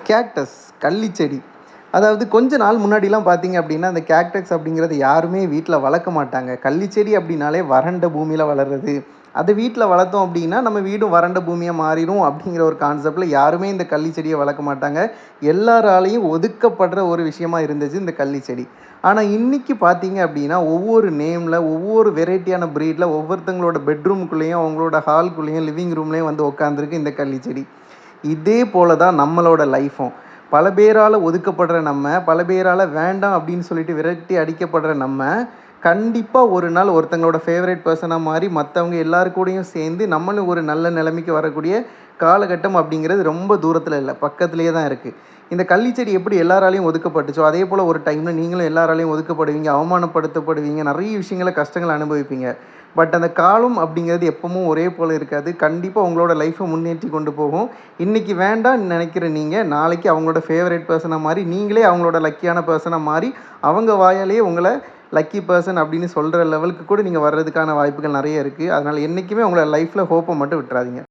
Cactus கள்ளிச்செடி. அதாவது கொஞ்ச நாள் முன்னாடிலாம் பார்த்தீங்க அப்படின்னா, அந்த கேக்டஸ் அப்படிங்கிறது யாருமே வீட்ல வளர்க்க மாட்டாங்க. கள்ளிச்செடி அப்படின்னாலே வறண்ட பூமியில வளர்றது. அத வீட்ல வளர்த்தோம் அப்படின்னா, நம்ம வீடும் வறண்ட பூமியா மாறிரும் அப்படிங்கிற ஒரு கான்செப்ட்ல யாருமே இந்த கள்ளிச்செடிய வளர்க்க மாட்டாங்க. எல்லாராலயும் ஒதுக்கப்படுற ஒரு விஷயமா இருந்துச்சு இந்த கள்ளிச்செடி. ஆனா இன்னைக்கு பார்த்தீங்க அப்படின்னா, ஒவ்வொரு நேம்ல, ஒவ்வொரு வெரைட்டியான ப்ரீட்ல ஒவ்வொருத்தங்களோட பெட்ரூம்குள்ளேயும், அவங்களோட ஹால்குள்ளேயும், லிவிங் ரூம்லயும் வந்து உட்காந்துருக்கு இந்த கள்ளிச்செடி. இதே போல தான் நம்மளோட லைஃப்பும். பல பேரால ஒதுக்கப்படுற நம்ம, பல பேரால வேண்டாம் அப்படின்னு சொல்லிட்டு விரட்டி அடிக்கப்படுற நம்ம, கண்டிப்பா ஒரு நாள் ஒருத்தங்களோட ஃபேவரைட் பெர்சனா மாறி மத்தவங்க எல்லார் கூடயும் சேர்ந்து நம்மளும் ஒரு நல்ல நிலைமைக்கு வரக்கூடிய காலகட்டம் அப்படிங்கிறது ரொம்ப தூரத்தில இல்ல. பக்கத்திலேயே தான் இருக்கு. இந்த கள்ளிச்செடி எப்படி எல்லாராலயும் ஒதுக்கப்பட்டுச்சோ, அதே போல ஒரு டைம்ல நீங்களும் எல்லாராலயும் ஒதுக்கப்படுவீங்க, அவமானப்படுத்தப்படுவீங்க, நெறைய விஷயங்கள கஷ்டங்கள அனுபவிப்பீங்க. பட் அந்த காலம் அப்படிங்கிறது எப்பவும் ஒரே போல இருக்காது. கண்டிப்பா உங்களோட லைஃப்ப முன்னேற்றி கொண்டு போகும். இன்னைக்கு வேண்டான்னு நெனைக்கிற நீங்க, நாளைக்கு அவங்களோட ஃபேவரைட் பெர்சனா மாறி, நீங்களே அவங்களோட லக்கியான பெர்சனா மாறி, அவங்க வாயாலேயே உங்கள லக்கி பெர்சன் அப்படின்னு சொல்ற லெவலுக்கு கூட நீங்க வர்றதுக்கான வாய்ப்புகள் நெறைய இருக்கு. அதனால என்னைக்குமே உங்களோட லைஃப்ல ஹோப்ப மட்டும் விட்றாதீங்க.